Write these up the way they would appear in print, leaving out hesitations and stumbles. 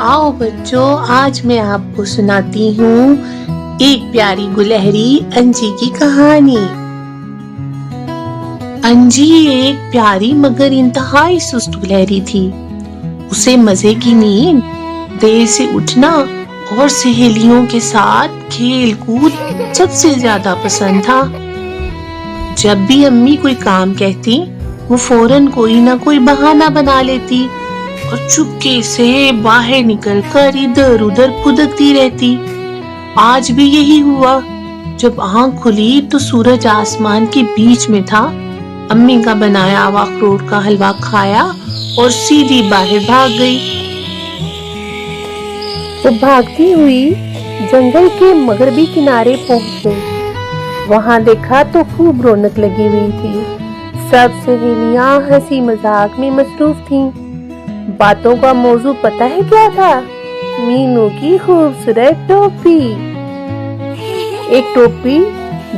आओ बच्चों, आज मैं आपको सुनाती हूँ एक प्यारी गुलहरी अंजी की कहानी। अंजी एक प्यारी मगर इंतहाई सुस्त गुलहरी थी। उसे मजे की नींद, देर से उठना और सहेलियों के साथ खेल कूद सबसे ज्यादा पसंद था। जब भी अम्मी कोई काम कहती, वो फौरन कोई ना कोई बहाना बना लेती और चुपके से बाहर निकलकर इधर उधर फुदकती रहती। आज भी यही हुआ। जब आंख खुली तो सूरज आसमान के बीच में था। अम्मी का बनाया हुआ अखरोट का हलवा खाया और सीधी बाहर भाग गई। वो भागती हुई जंगल के मगरबी किनारे पहुंच गई। वहां देखा तो खूब रौनक लगी हुई थी। सब सहेलियां हंसी मजाक में मसरूफ थीं। बातों का मौजू पता है क्या था? मीनू की खूबसूरत टोपी। एक टोपी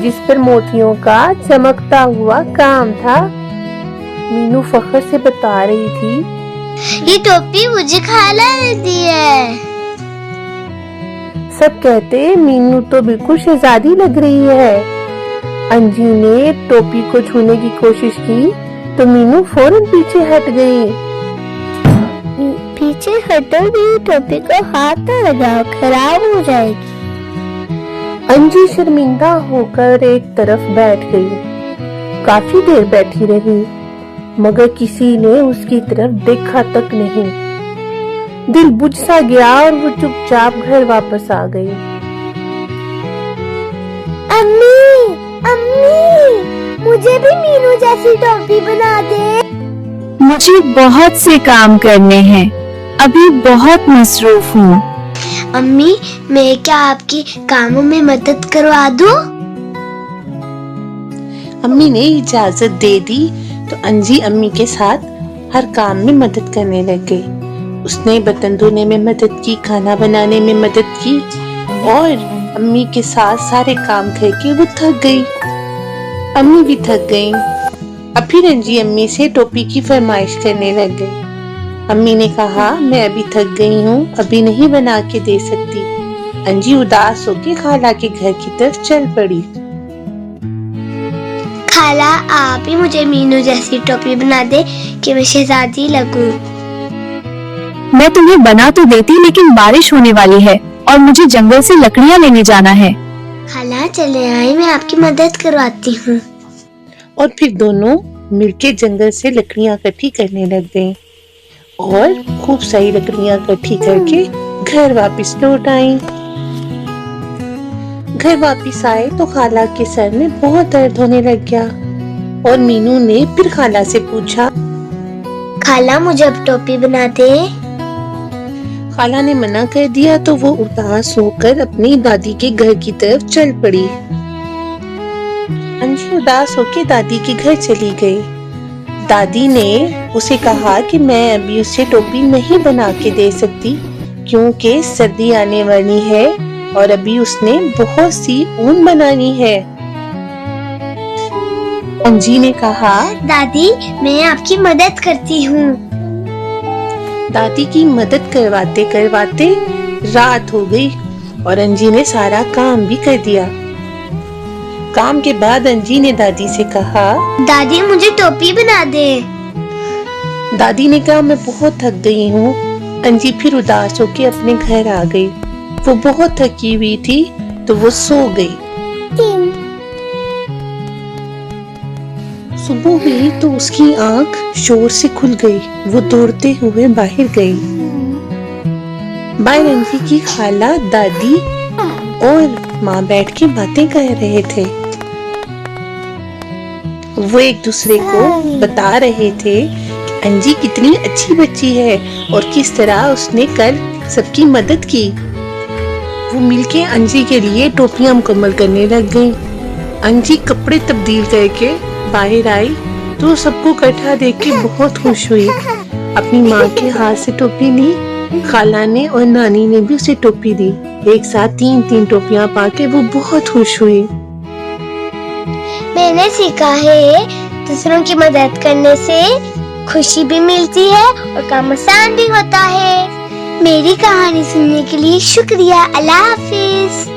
जिस पर मोतियों का चमकता हुआ काम था। मीनू फख्र से बता रही थी, ये टोपी मुझे खाला ने दी है। सब कहते मीनू तो बिल्कुल शहजादी लग रही है। अंजी ने टोपी को छूने की कोशिश की तो मीनू फौरन पीछे हट गई। पीछे हटोगी, टोपी को हाथ न लगाओ, खराब हो जाएगी। अंजी शर्मिंदा होकर एक तरफ बैठ गई। काफी देर बैठी रही मगर किसी ने उसकी तरफ देखा तक नहीं। दिल बुझ सा गया और वो चुपचाप घर वापस आ गई। अम्मी, अम्मी, मुझे भी मीनू जैसी टोपी बना दे। मुझे बहुत से काम करने हैं, अभी बहुत मसरूफ हूँ। अम्मी, मैं क्या आपकी कामों में मदद करवा दूं? अम्मी ने इजाजत दे दी तो अंजी अम्मी के साथ हर काम में मदद करने लग गई। उसने बर्तन धोने में मदद की, खाना बनाने में मदद की और अम्मी के साथ सारे काम करके वो थक गई। अम्मी भी थक गई। अब फिर अंजी अम्मी से टोपी की फरमाइश करने लग गई। अम्मी ने कहा, मैं अभी थक गई हूँ, अभी नहीं बना के दे सकती। अंजी उदास होकर खाला के घर की तरफ चल पड़ी। खाला, आप ही मुझे मीनू जैसी टोपी बना दे कि मैं शहजादी लगूं। मैं तुम्हें बना तो देती, लेकिन बारिश होने वाली है और मुझे जंगल से लकड़ियाँ लेने जाना है। खाला चले आए, मैं आपकी मदद करवाती हूँ। और फिर दोनों मिलके जंगल से लकड़ियाँ इकट्ठी करने लग गईं और खूब सारी लकड़ियाँ इकट्ठी करके घर वापस लौट आईं। घर वापस आए तो खाला के सर में बहुत दर्द होने लग गया और मीनू ने फिर खाला से पूछा, खाला मुझे अब टोपी बना दे। खाला ने मना कर दिया तो वो उदास होकर अपनी दादी के घर की तरफ चल पड़ी। अंजी उदास होकर दादी के घर चली गई। दादी ने उसे कहा कि मैं अभी उसे टोपी नहीं बना के दे सकती क्योंकि सर्दी आने वाली है और अभी उसने बहुत सी ऊन बनानी है। अंजी ने कहा, दादी मैं आपकी मदद करती हूँ। दादी की मदद करवाते करवाते रात हो गई और अंजी ने सारा काम भी कर दिया। काम के बाद अंजी ने दादी से कहा, दादी मुझे टोपी बना दे। दादी ने कहा, मैं बहुत थक गई हूँ। अंजी फिर उदास होकर अपने घर आ गई। वो बहुत थकी हुई थी तो वो सो गई। सुबह हुई तो उसकी आंख जोर से खुल गई। वो दौड़ते हुए बाहर गई। बाहर अंजी की खाला, दादी और माँ बैठ के बातें कर रहे थे। वो एक दूसरे को बता रहे थे कि अंजी कितनी अच्छी बच्ची है और किस तरह उसने कल सबकी मदद की। वो मिलके अंजी के लिए टोपियां मुकम्मल करने लग गई। अंजी कपड़े तब्दील करके बाहर आई तो सबको इकट्ठा देख के बहुत खुश हुई। अपनी माँ के हाथ से टोपी ली। खाला ने और नानी ने भी उसे टोपी दी। एक साथ 3-3 टोपियां पाके वो बहुत खुश हुई। मैंने सीखा है दूसरों की मदद करने से खुशी भी मिलती है और काम आसान भी होता है। میری کہانی سننے کے لیے شکریہ. اللہ حافظ.